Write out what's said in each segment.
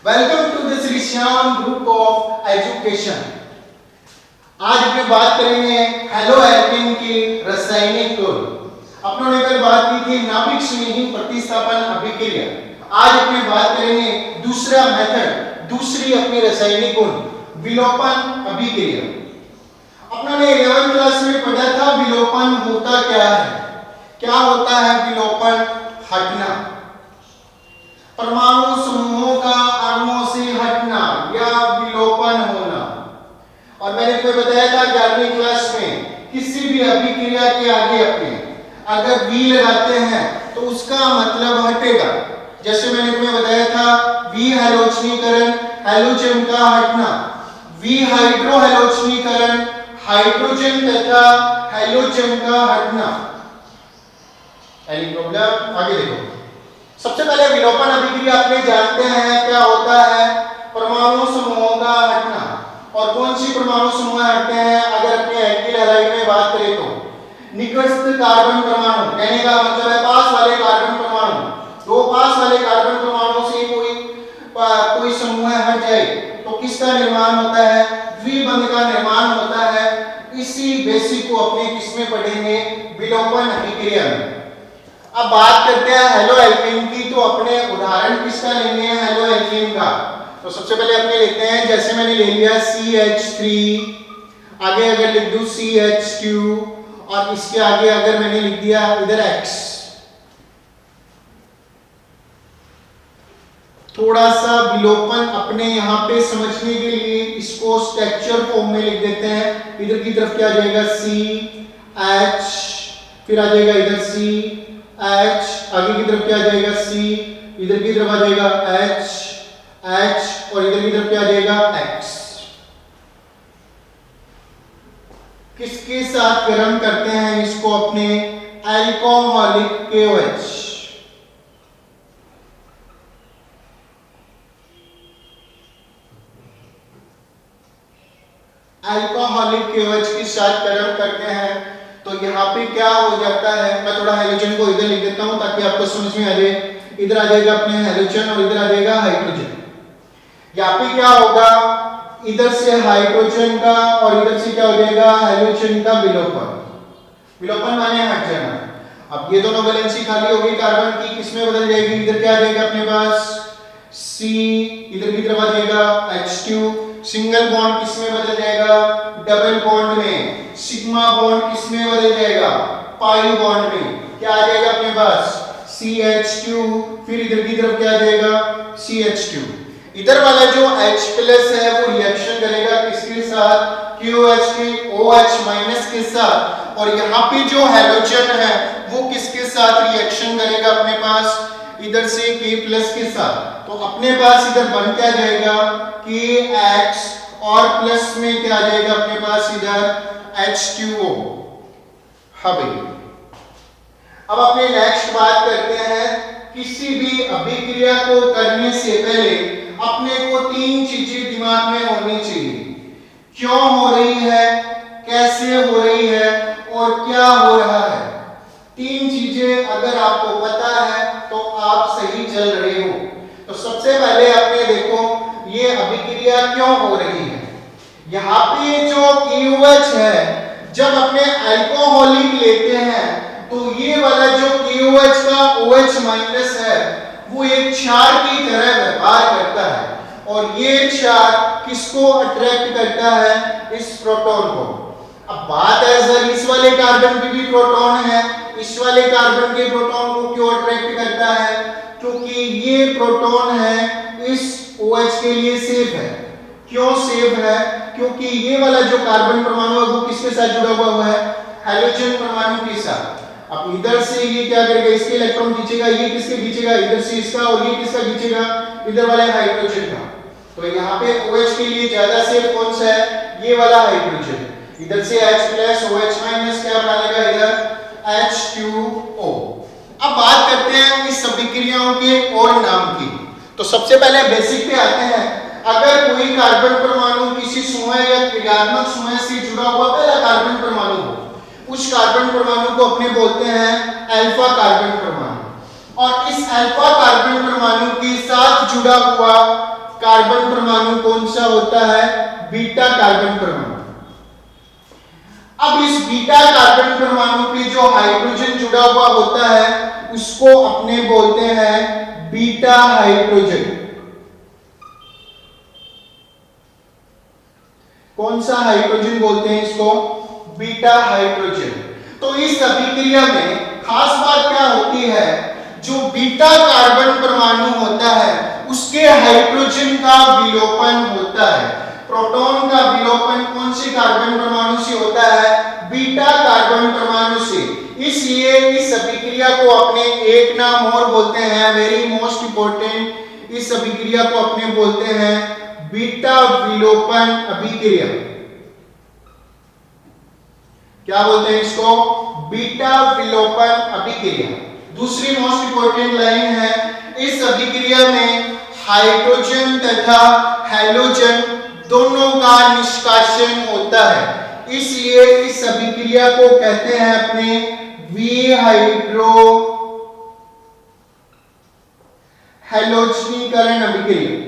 Welcome to the Shri Shyam group of education. आज हम बात करेंगे हेलो एल्केन की रासायनिक गुण। अपनों ने कल बात की थी नाभिक स्नेही प्रतिस्थापन अभिक्रिया। आज अपने बात करेंगे दूसरा मेथड, दूसरी अपनी रासायनिक गुण विलोपन अभिक्रिया। अपनों ने 11th क्लास में पढ़ा था विलोपन होता क्या है। क्या होता है विलोपन? हटना, परमाणु समूहों का अणुओं से हटना या विलोपन होना। और मैंने तुम्हें बताया था 11वीं क्लास में किसी भी अभिक्रिया के आगे अपने अगर वी लगाते हैं तो उसका मतलब हटेगा। जैसे मैंने तुम्हें बताया था वी हैलोजनीकरण, हैलोजन का हटना, वी हाइड्रोहैलोजनीकरण, हाइड्रोजन तथा हैलोजन का हटना। Any problem? आगे देखो। सबसे पहले विलोपन अभिक्रिया अपने जानते हैं क्या होता है। परमाणु समूहों का हटना। और कौन सी परमाणु समूह हटते हैं? अगर अपने एल्किल हैलाइड में बात करें तो निकटस्थ कार्बन परमाणु, कहने का मतलब है पास वाले कार्बन परमाणु। दो पास वाले कार्बन परमाणु से कोई समूह हट जाए तो किसका निर्माण होता है? द्विबंध का निर्माण होता है। इसी बेसिक को अपने किसमें पढ़ेंगे? विलोपन अभिक्रिया में। अब बात करते हैं हेलो एल्केन की, तो अपने उदाहरण किसका लेंगे? हेलो एल्केन का। तो सबसे पहले अपने लेते हैं, जैसे मैंने ले लिया CH3, आगे अगर लिख दूं CH2 और इसके आगे अगर मैंने लिख दिया इधर X। थोड़ा सा विलोपन अपने यहाँ पे समझने के लिए इसको स्ट्रक्चर फॉर्म में लिख देते हैं। इधर की तरफ क्या आ जाएगा? CH, फिर आ जाएगा इधर CH, आगे की तरफ क्या आ जाएगा? C, इधर की तरफ आ जाएगा H और इधर की तरफ क्या आ जाएगा? X। किसके साथ गर्म करते हैं इसको? अपने अल्कोहलिक KOH। अल्कोहलिक KOH के साथ गर्म करते हैं तो यहाँ पे क्या हो जाता है? मैं थोड़ा हाइड्रोजन को इधर लिख देता हूं ताकि आपको समझ में आ जाए। इधर आ जाएगा अपने हाइड्रोजन और इधर आ जाएगा हाइड्रोजन। यहाँ पे क्या होगा? इधर से हाइड्रोजन का और इधर से क्या हो जाएगा? हाइड्रोजन का विलोपन। विलोपन माने हट जाना। अब ये दोनों वैलेंसी खाली हो गई कार्बन की, किसमें बदल जाएगी? इधर क्या आ जाएगा अपने पास? C, इधर की तरफ आ जाएगा H2। सिंगल बॉन्ड किसमें बदल जाएगा? डबल बॉन्ड में। सिग्मा बॉन्ड किसमें बदल जाएगा? पाई बॉन्ड में। क्या आ जाएगा अपने पास? CH2, फिर इधर की तरफ क्या आ जाएगा? CH2। इधर वाला जो H प्लस है वो रिएक्शन करेगा किसके साथ? QH के OH माइनस के साथ। और यहाँ पे जो हैलोजन है वो किसके साथ रिएक्शन करेगा अपने पास? इधर से K प्लस के साथ। तो अपने पास इधर बन क्या जाएगा? KX और प्लस में क्या आ जाएगा अपने पास? इधर H2O। हाँ भाई, अब अपने नेक्स्ट बात करते हैं। किसी भी अभिक्रिया को करने से पहले अपने को 3 चीजें दिमाग में होनी चाहिए। क्यों हो रही है, कैसे हो रही है और क्या हो रहा है। 3 चीजें अगर आपको पता है तो आप सही चल रहे हो। तो सबसे पहले अपने देखो ये अभिक्रिया क्यों हो रही है। यहाँ पे जो KOH है, जब अपने अल्कोहलिक लेते हैं तो ये वाला जो KOH का OH माइनस है वो एक क्षार की तरह व्यवहार करता है और ये क्षार किसको अट्रैक्ट करता है? इस प्रोटॉन को। अब बात है सर इस वाले कार्बन पे भी प्रोटॉन है, इस वाले कार्बन के प्रोटॉन को क्यों अट्रैक्ट करता है? क्योंकि ये प्रोटॉन है इस OH के लिए सेफ है। क्यों सेफ है? क्योंकि ये वाला जो कार्बन परमाणु है वो किसके साथ जुड़ा हुआ है? हैलोजन परमाणु के साथ। अब इधर से ये क्या करेगा? इसके इलेक्ट्रॉन खींचेगा, ये किसके खींचेगा? इधर से इसका, और ये किसका खींचेगा? इधर वाले हाइड्रोजन का। तो यहाँ पे OH के लिए ज्यादा सेफ कौन सा है? ये वाला हाइड्रोजन। इधर से H प्लस OH माइनस क्या बना लेगा? इधर H2O। अब बात करते हैं इस अभिक्रियाओं के और नाम की। तो सबसे पहले बेसिक पे आते हैं। अगर कोई कार्बन परमाणु किसी समूह या क्रियात्मक समूह से जुड़ा हुआ पहला कार्बन परमाणु हो, उस कार्बन परमाणु को अपने बोलते हैं अल्फा कार्बन परमाणु। और इस अल्फा कार्बन परमाणु के साथ जुड़ा हुआ कार्बन परमाणु कौन सा होता है? बीटा कार्बन परमाणु। अब इस बीटा कार्बन परमाणु पे जो हाइड्रोजन जुड़ा हुआ होता है उसको अपने बोलते हैं बीटा हाइड्रोजन। कौन सा हाइड्रोजन बोलते हैं इसको? Beta hydrogen. तो इस अभिक्रिया में खास बात क्या होती है, जो बीटा कार्बन परमाणु होता है उसके हाइड्रोजन का विलोपन होता है। प्रोटॉन का विलोपन कौन से कार्बन परमाणु से होता है? बीटा कार्बन परमाणु से। इसलिए इस अभिक्रिया को अपने एक नाम और बोलते हैं, वेरी मोस्ट इंपॉर्टेंट, इस अभिक्रिया को अपने बोलते हैं बीटा विलोपन अभिक्रिया। क्या बोलते हैं इसको? बीटा विलोपन अभिक्रिया। दूसरी मोस्ट इंपॉर्टेंट लाइन है, इस अभिक्रिया में हाइड्रोजन तथा हैलोजन दोनों का निष्कासन होता है। इसलिए इस अभिक्रिया को कहते हैं अपने विहाइड्रो हैलोजनीकरण अभिक्रिया।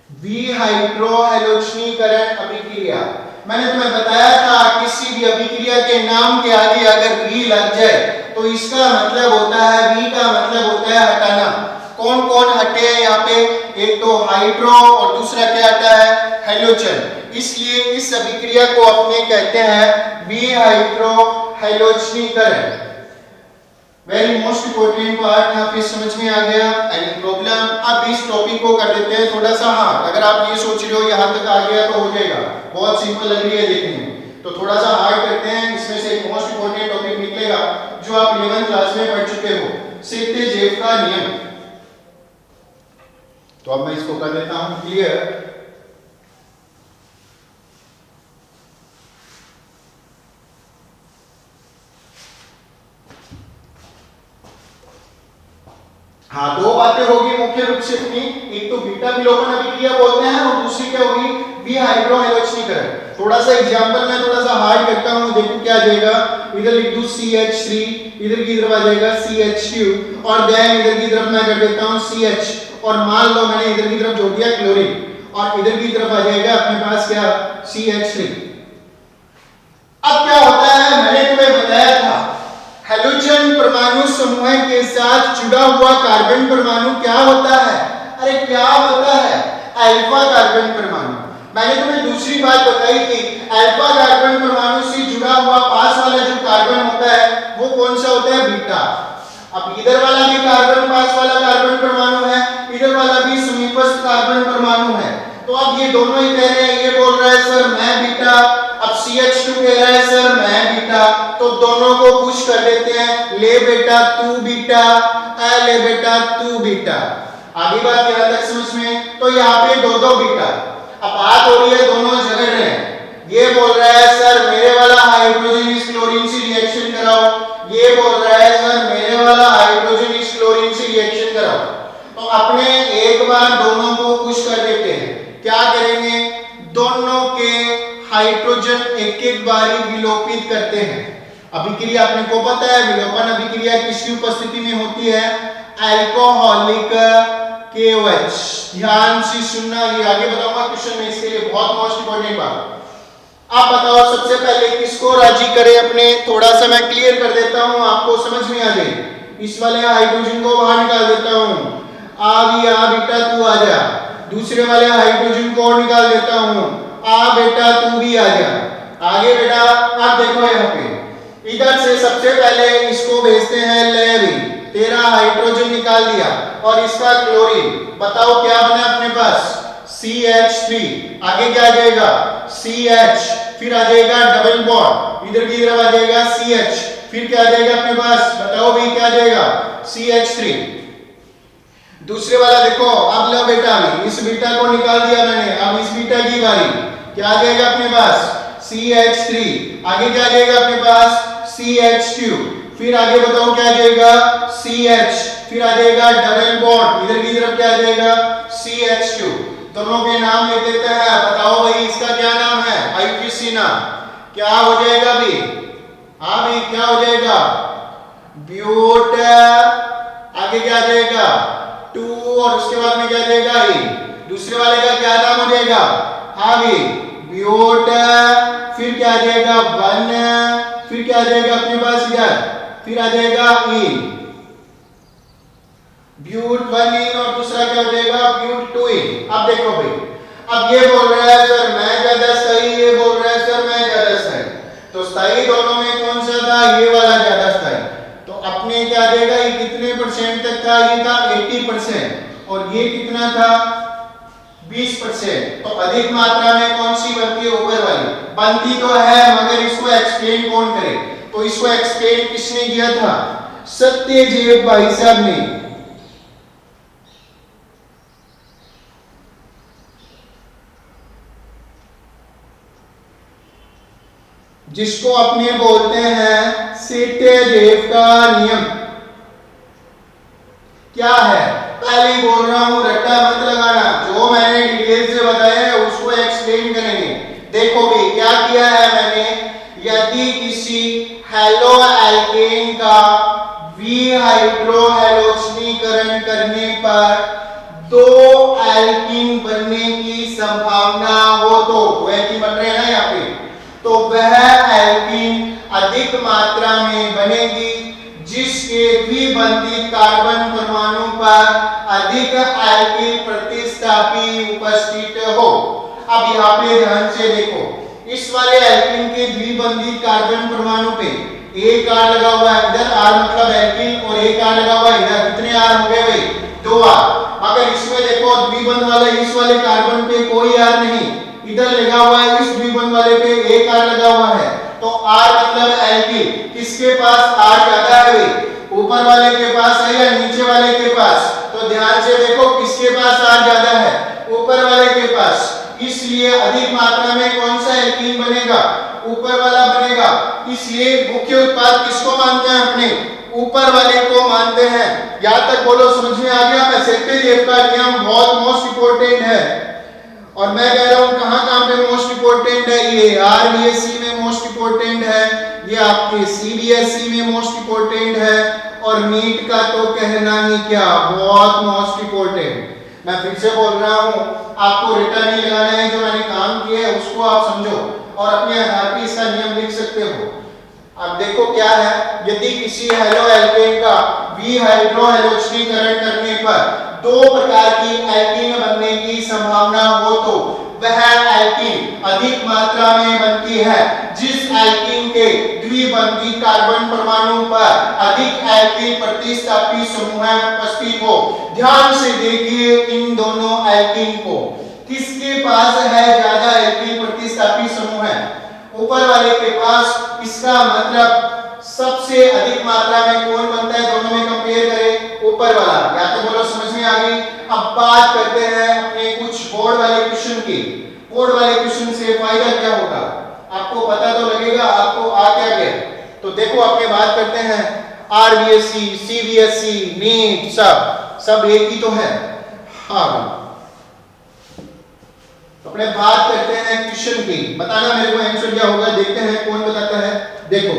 विहाइड्रो हैलोजनीकरण अभिक्रिया। मैंने तुम्हें बताया था किसी भी अभिक्रिया के नाम के आगे अगर वी लग जाए तो इसका मतलब होता है, वी का मतलब होता है हटाना। कौन कौन हटे हैं यहाँ पे? एक तो हाइड्रो और दूसरा क्या आता है? हैलोजन। इसलिए इस अभिक्रिया को अपने कहते हैं विहाइड्रो हैलोजनीकरण। वेरी मोस्ट इंपोर्टेंट पार्ट यहाँ पे समझ में आ गया? Any problem? अब इस टॉपिक को कर देते हैं थोड़ा सा हार्ड। अगर आप ये सोच रहे हो यहाँ तक आ गया तो हो जाएगा, बहुत सिंपल लग रही है देखने में, तो थोड़ा सा हार्ड करते हैं। इसमें से एक मोस्ट इंपोर्टेंट टॉपिक निकलेगा जो आप 11th क्लास में पढ़ चुके हो, सेत्तेजेव का नियम। तो अब मैं इसको कर देता हूं क्लियर। हाँ, दो बातें होगी मुख्य रूप से अपनी, एक तो बीटा विलोपन अभिक्रिया बोलते हैं और दूसरी क्या होगी? विहाइड्रो हैलोजनीकरण। थोड़ा सा एग्जांपल में थोड़ा सा हार्ड करता हूं, देखो क्या आ जाएगा। इधर लिख दूं CH3, इधर की तरफ आ जाएगा CH2 और देन इधर की तरफ मैं कर देता हूं CH, और मान लो मैंने इधर की तरफ जोड़ दिया क्लोरीन और इधर की तरफ आ जाएगा अपने पास क्या? CH3। अब क्या होता है, मैंने तुम्हें बताया था हैलोजन परमाणु समूह के साथ जुड़ा हुआ कार्बन परमाणु क्या होता है? अरे क्या होता है? अल्फा कार्बन परमाणु। मैंने तुम्हें दूसरी बात बताई थी, अल्फा कार्बन परमाणु से जुड़ा हुआ पास वाला जो कार्बन होता है वो कौन सा होता है? बीटा। अब इधर वाला भी कार्बन पास वाला कार्बन परमाणु है, इधर वाला भी समीपस्थ कार्बन परमाणु है। तो अब ये दोनों ही कह रहे हैं, ये बोल रहा है सर मैं बीटा, अब CH2 कह रहा है सर मैं बीटा, तो दोनों को पुश कर देते हैं, ले बेटा तू बीटा, ले बेटा तू बीटा। आगे बात यहां तक समझ में? तो यहाँ पे दो दो बीटा। अब बात हो रही है दोनों झगड़ रहे हैं, ये बोल रहा है सर मेरे वाला हाइड्रोजन इस क्लोरीन से रिएक्शन कराओ, ये बोल रहा है सर मेरे वाला हाइड्रोजन इस क्लोरीन से रिएक्शन कराओ। तो अपने एक बार दोनों को पुश कर देते हैं। क्या करेंगे? दोनों के हाइड्रोजन एक एक बारी विलोपित करते हैं। अभिक्रिया अपने को पता है, विलोपन अभिक्रिया किसकी उपस्थिति में होती है? Alcoholic KOH। ध्यान से सुनना, ये आगे बताऊंगा क्वेश्चन में, इसके लिए बहुत मोस्ट इंपॉर्टेंट बात। आप बताओ सबसे पहले किसको राजी करें अपने? थोड़ा सा मैं क्लियर कर देता हूं, आपको समझ में आ जाए। इस वाले हाइड्रोजन को बाहर निकाल देता हूं, आ भी आ बेटा तू आ जा। दूसरे वाले हाइड्रोजन को और निकाल देता हूं, आ बेटा तू भी आ जा। आगे बेटा अब देखो यहाँ पे, इधर से सबसे पहले इसको भेजते हैं ले भी, तेरा हाइड्रोजन निकाल दिया और इसका क्लोरीन, बताओ क्या बना अपने पास? CH3। आगे क्या आ जाएगा? CH, फिर आ जाएगा डबल बॉन्ड, इधर की तरफ आ जाएगा CH, फिर क्या आ जाएगा अपने पास? बताओ भाई क्या आ जाएगा? CH3। दूसरे वाला देखो, अब लो बेटा, इस बीटा को निकाल दिया मैंने, अब इस बीटा की बारी, क्या आ जाएगा अपने पास? CH3। आगे क्या आ जाएगा अपने पास? CH2, फिर आगे बताओ क्या आ जाएगा? CH, फिर आ जाएगा डबल बॉन्ड, इधर की तरफ क्या आ जाएगा? CH2। दोनों के नाम ले देते हैं, बताओ भाई इसका क्या नाम है? IUPAC नाम। क्या हो जाएगा भी? हाँ भाई क्या हो जाएगा ब्यूट, आगे क्या आ जाएगा 2 और उसके बाद में क्या आ जाएगा ए, दूसरे वाले का क्या नाम हो जाएगा हाँ भाई ब्यूट, फिर क्या आ जाएगा 1, फिर क्या आ जाएगा अपने पास इधर, फिर आ जाएगा इन, ब्यूट 1 इन और दूसरा क्या हो जाएगा ब्यूट 2 इन। अब देखो भाई, अब ये बोल रहा है सर मैं ज्यादा सही, ये बोल रहा है सर मैं ज्यादा सही, तो सही दोनों में कौन सा था ये वाला ज्यादा सही, तो अपने क्या आ जाएगा ये कितने परसेंट तक था, ये था 80% और ये कितना था 20%, तो अधिक मात्रा में कौन सी बनती है ऊपर वाली, बनती तो है मगर इसको एक्सप्लेन कौन करे, तो इसको एक्सप्लेन किसने किया था सत्यदेव भाई साहब ने, जिसको अपने बोलते हैं सत्यदेव का नियम। क्या है पहले ही बोल रहा हूं रट्टा मत लगाना, जो मैंने डिटेल से बताया है उसको एक्सप्लेन करेंगे। देखो भी क्या किया है मैंने, यदि किसी हेलो एल्केन का विहाइड्रोहैलोजनीकरण करने पर 2 एल्कीन बनने की संभावना हो तो एल्कीन बन रहे हैं ना यहाँ पे, तो वह एल्कीन अधिक मात्रा में बनेगी जिसके द्विबंधित कार्बन परमाणु पर अधिक एल्किल प्रतिस्थापी उपस्थित हो। अब यहाँ पे ध्यान से देखो, इस वाले एल्कीन के द्विबंधित कार्बन परमाणु पे एक R लगा हुआ है, इधर R मतलब एल्कीन और एक R लगा हुआ है इधर, कितने R हो गए भाई 2 R, मगर इसमें देखो द्विबंध वाले इस वाले कार्बन पे कोई R नहीं, इधर लगा हुआ है इस द्विबंध वाले पे एक R लगा हुआ है, तो R मतलब एल्किल, किसके पास R ज्यादा है भाई ऊपर वाले के पास है या नीचे वाले के पास, तो ध्यान से देखो किसके पास R ज्यादा है ऊपर वाले के पास, इसलिए अधिक मात्रा में कौन सा एल्कीन बनेगा ऊपर वाला बनेगा, इसलिए मुख्य उत्पाद किसको मानते हैं अपने ऊपर वाले को मानते हैं। यहां तक बोलो समझ में आ गया, मैं सत्यदेव का नियम बहुत मोस्ट इंपोर्टेंट है और मैं कह रहा हूं कहां पे मोस्ट इंपोर्टेंट है, ये आरबीएससी में मोस्ट इंपोर्टेंट है, ये आपके सीबीएसई में मोस्ट इंपोर्टेंट है और नीट का तो कहना ही क्या बहुत मोस्ट इंपोर्टेंट। मैं फिर से बोल रहा हूं आपको रिटर्न ही लगाना है, जो मैंने काम किया है उसको आप समझो और अपने आधार पर इसका नियम लिख सकते हो। अब देखो क्या है, यदि किसी हेलो एल्केन का विहाइड्रोहैलोजनीकरण करने पर 2 प्रकार की एल्कीन बनने की संभावना हो तो वह एल्कीन अधिक मात्रा में बनती है जिस एल्कीन के द्विबंधित कार्बन परमाणु पर अधिक एल्कीन प्रतिस्थापी समूह उपस्थित हो। ध्यान से देखिए इन दोनों एल्कीन को, किसके पास है ज्यादा एल्कीन प्रतिस्थापी समूह है ऊपर वाले के पास, इसका मतलब सबसे अधिक मात्रा में कौन बनता है दोनों में कंपेयर करें ऊपर वाला, या तो बोलो समझ में आ गई। अब बात करते हैं अपने कुछ बोर्ड वाले क्वेश्चन की, बोर्ड वाले क्वेश्चन से फायदा क्या होगा आपको पता तो लगेगा आपको आ क्या गया, तो देखो अपने बात करते हैं आरबीएससी सीबीएसई नीट सब एक ही तो है। हाँ अपने बात करते हैं क्वेश्चन की, बताना मेरे को आंसर क्या होगा, देखते हैं कौन बताता है। देखो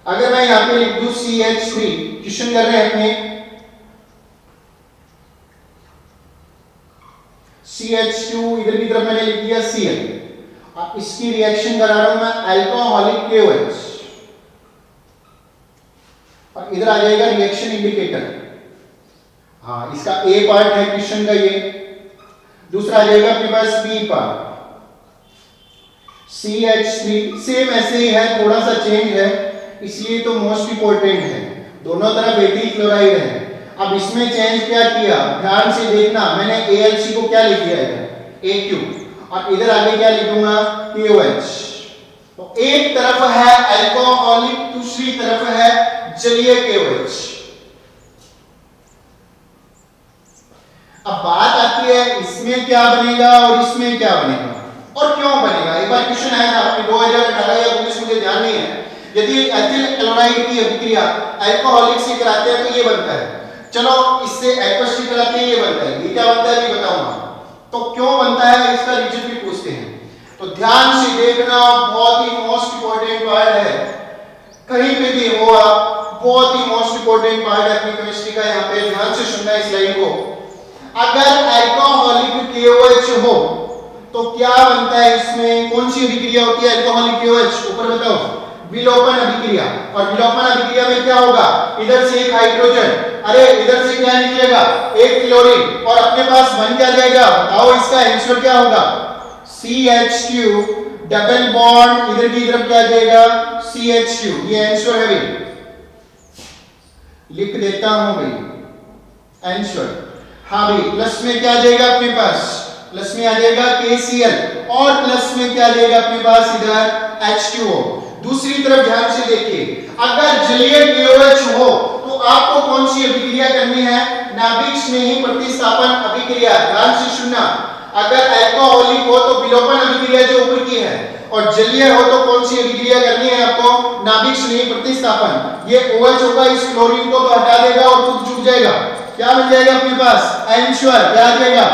अगर मैं यहां पे लिख दूं CH3, क्वेश्चन कर रहे हैं अपने CH2, इधर की तरफ मैंने लिख दिया Cl, अब इसकी रिएक्शन करा रहा हूं मैं अल्कोहलिक KOH और इधर आ जाएगा रिएक्शन इंडिकेटर। हाँ इसका A पार्ट है क्वेश्चन का, ये दूसरा आ जाएगा अपने पास B पार्ट। CH3 सेम ऐसे ही है, थोड़ा सा चेंज है इसलिए तो मोस्ट इंपोर्टेंट है, दोनों तरफ एथिल क्लोराइड है। अब इसमें चेंज क्या किया ध्यान से देखना, मैंने AlC को क्या लिख दिया इधर AQ और इधर आगे क्या लिखूंगा KOH, तो एक तरफ है अल्कोहलिक दूसरी तरफ है जलीय KOH। अब बात आती है इसमें क्या बनेगा और इसमें क्या बनेगा और क्यों बनेगा। एक बार क्वेश्चन आया था आपके 2018 या 19, मुझे ध्यान नहीं है, यदि एथिल क्लोराइड की अभिक्रिया अल्कोहलिक से कराते हैं तो ये बनता है, चलो इससे एक्वस से कराते हैं ये बनता है, ये क्या बनता है ये बताऊंगा, तो क्यों बनता है इसका रीजन भी पूछते हैं। तो ध्यान से देखना, बहुत ही मोस्ट इंपॉर्टेंट पार्ट है, कहीं पे भी हो आप, बहुत ही मोस्ट इंपॉर्टेंट पार्ट है अपनी केमिस्ट्री का। यहाँ पे ध्यान से सुनना इस लाइन को। अगर अल्कोहलिक KOH हो तो क्या बनता है इसमें, कौन सी अभिक्रिया होती है अल्कोहलिक KOH, ऊपर बताओ, विलोपन अभिक्रिया। और विलोपन अभिक्रिया में क्या होगा, इधर से एक हाइड्रोजन, अरे इधर से क्या निकलेगा, एक क्लोरीन, और अपने पास बन क्या जाएगा, बताओ इसका आंसर क्या होगा, CH2 डबल बॉन्ड, इधर की तरफ क्या जाएगा CH2, ये आंसर है भाई, लिख देता हूं भाई आंसर। हाँ भाई, प्लस में क्या जाएगा अपने पास, प्लस में आ जाएगा KCl, और प्लस में क्या जाएगा अपने पास इधर H2O। दूसरी तरफ ध्यान से देखिए, अगर जलीय KOH हो तो आपको कौन सी अभिक्रिया करनी है, नाभिक स्नेही प्रतिस्थापन अभिक्रिया। ध्यान से सुनना, अगर अल्कोहलिक हो तो विलोपन अभिक्रिया जो ऊपर की है, और जलीय हो तो कौन सी अभिक्रिया करनी है आपको, नाभिक स्नेही प्रतिस्थापन। ये OH होगा, इस क्लोरीन को तो हटा देगा और खुद जुड़ जाएगा, क्या बन जाएगा अपने पास आंसर, क्या आ जाएगा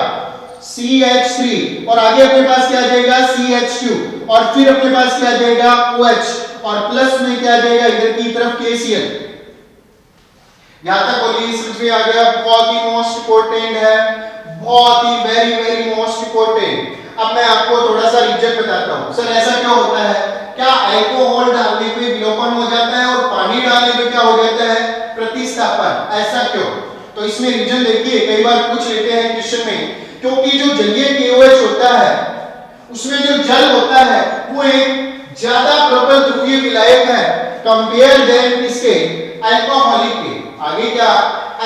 CH3, और आगे अपने पास क्या आ जाएगा CH2, और फिर अपने पास क्या आ जाएगा OH, और प्लस में क्या आ जाएगा इधर की तरफ KCl। यहां तक बोलिए, समझ में आ गया, बहुत ही मोस्ट इंपॉर्टेंट है, बहुत ही वेरी वेरी मोस्ट इंपॉर्टेंट। अब मैं आपको थोड़ा सा रीजन बताता हूं, सर ऐसा क्यों होता है, क्या अल्कोहल डालने पे विलोपन हो जाता है और पानी डालने पे क्या हो जाता है प्रतिस्थापन, ऐसा क्यों? तो इसमें रीजन देखिए, कई बार पूछ लेते हैं क्वेश्चन में, क्योंकि जो जलीय KOH होता है उसमें जो जल होता है वो एक ज्यादा प्रबल ध्रुवीय विलायक है कंपेयर देन किसके, अल्कोहलिक के। आगे क्या,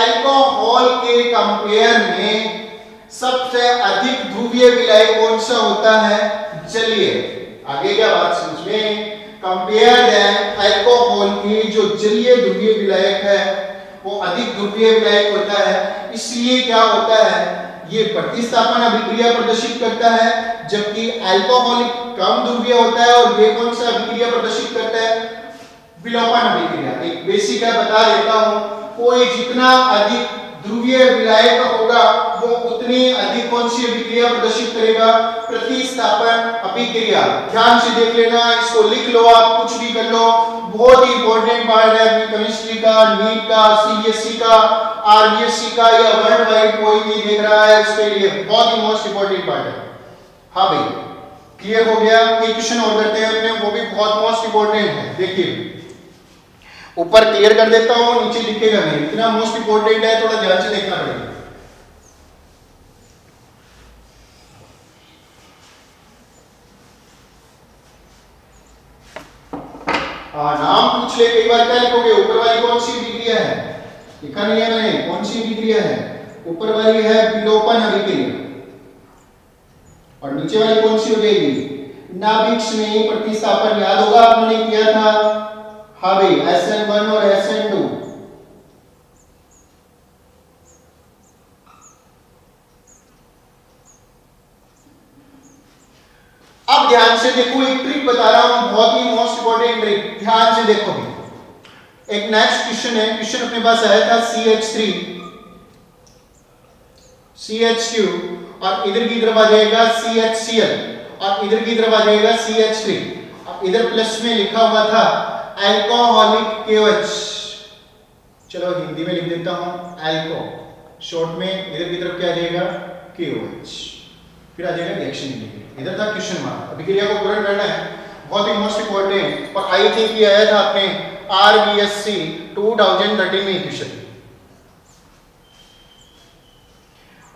अल्कोहल के कंपेयर में सबसे अधिक ध्रुवीय विलायक कौन सा होता है, जलीय। आगे क्या बात समझ में, कंपेयर देन अल्कोहल के जो जलीय ध्रुवीय विलायक है वो अधिक ध्रुवीय विलायक होता है, इसलिए क्या होता है, ये प्रतिस्थापन अभिक्रिया प्रदर्शित करता है, जबकि अल्कोहलिक कम ध्रुवीय होता है और ये कौन सा अभिक्रिया प्रदर्शित करता है, विलोपन अभिक्रिया। एक बेसिक है, बता देता हूं, कोई जितना अधिक ध्रुवीय विलायक होगा वो उतनी अधिक कौन सी अभिक्रिया प्रदर्शित करेगा, प्रतिस्थापन अभिक्रिया। ध्यान से देख लेना, इसको लिख लो, आप कुछ भी कर लो, बहुत ही इंपॉर्टेंट पार्ट है अपनी केमिस्ट्री का, नीट का, CBSE का, RBSE का, या वर्ल्ड वाइड कोई भी देख रहा है उसके लिए बहुत ही मोस्ट इंपॉर्टेंट पार्ट है। हाँ भाई, क्लियर हो गया। एक क्वेश्चन और करते हैं अपने, वो भी बहुत मोस्ट इंपॉर्टेंट है, देखिए ऊपर क्लियर कर देता हूं, नीचे लिखेगा नहीं, इतना मोस्ट इंपॉर्टेंट है, थोड़ा ध्यान से देखना पड़ेगा। नाम पूछ ले, कई बार क्या लिखोगे, ऊपर वाली कौन सी अभिक्रिया है, लिखा नहीं है मैंने, कौन सी अभिक्रिया है, ऊपर वाली है विलोपन अभिक्रिया, और नीचे वाली कौन सी हो जाएगी, नाभिक स्नेही प्रतिस्थापन। याद होगा आपने किया था, हाँ भाई, SN1 और SN2। अब ध्यान से देखो, एक ट्रिक बता रहा हूं, बहुत ही मोस्ट इंपॉर्टेंट ट्रिक, ध्यान से देखो। एक नेक्स्ट क्वेश्चन है, क्वेश्चन अपने पास आया था CH3 CH2, और इधर की तरफ आ जाएगा CHCl, और इधर की तरफ आ जाएगा CH3। अब इधर प्लस में लिखा हुआ था अल्कोहलिक KOH, चलो हिंदी में लिख देता हूं, अल्को शॉर्ट में, इधर की तरफ क्या आ जाएगा KOH, फिर आ जाएगा रिएक्शन इंडिकेटर, इधर था क्वेश्चन मार्क। अभिक्रिया को पूर्ण करना है, बहुत ही मोस्ट इंपॉर्टेंट, और आई थिंक ये आया था अपने RBSE 2013 में क्वेश्चन,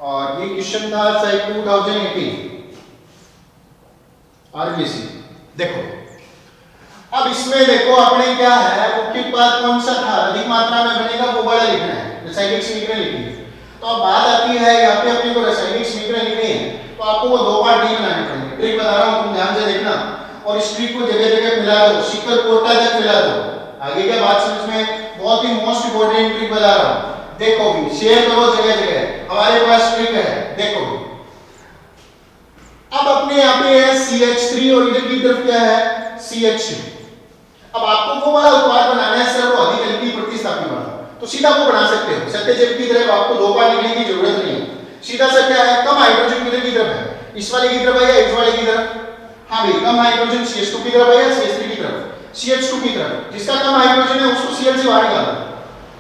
और ये क्वेश्चन था शायद 2018 RBSE। देखो अब इसमें देखो अपने क्या है, मुख्य उत्पाद कौन सा था, अधिक मात्रा में बनेगा वो बड़ा लिखना है, रासायनिक समीकरण लिखनी है। तो अब बात आती है यहाँ पे अपने को रासायनिक समीकरण लिखनी है, तो आपको वो दो पार्ट नहीं बनाने पड़ेंगे। ट्रिक बता रहा हूँ, तुम ध्यान से देखना, और इस ट्रिक को जगह जगह फैला दो, शिखर कोटा तक फैला दो। आगे क्या बात समझ में, बहुत ही मोस्ट इंपॉर्टेंट ट्रिक बता रहा हूँ, देखो भी, शेयर करो जगह जगह, हमारे पास ट्रिक है, देखो भी। अब अपने यहाँ पे है CH3 और इधर की तरफ क्या है CH2। अब आपको वो वाला उत्पाद बनाना है सर, वो अधिक एल्की प्रतिस्थापी वाला, तो सीधा वो बना सकते हो, सत्यजीव की तरफ आपको दो बार लिखने की जरूरत नहीं है, सीधा सा क्या है, कम हाइड्रोजन किधर की तरफ है, इस वाले की तरफ है या इस वाले की तरफ, हाँ भाई कम हाइड्रोजन CH2 की तरफ है या CH3 की तरफ? CH2 की तरफ। जिसका कम हाइड्रोजन है उसको Cl से बाहर निकालो,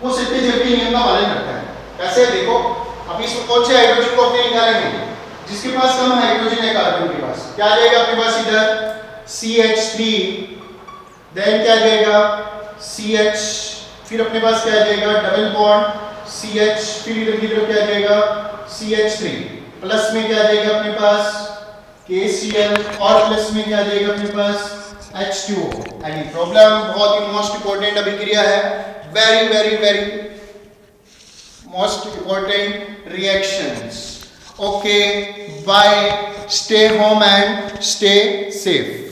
वो सिद्धि जबकि नियम का पालन करता है। कैसे देखो, अब इसमें कौन से हाइड्रोजन को अपने निकालेंगे? जिसके पास कम हाइड्रोजन है कार्बन के पास, क्या आ जाएगा अपने पास इधर CH3, देन क्या आ जाएगा CH, फिर अपने पास क्या आ जाएगा डबल बॉन्ड CH, फिर इधर की तरफ क्या आ जाएगा CH3, प्लस में क्या आ जाएगा अपने पास KCl, और प्लस में क्या आ जाएगा अपने पास H2O। Any problem? बहुत ही मोस्ट इंपॉर्टेंट अभिक्रिया है, very very very most important reactions. Okay bye, stay home and stay safe.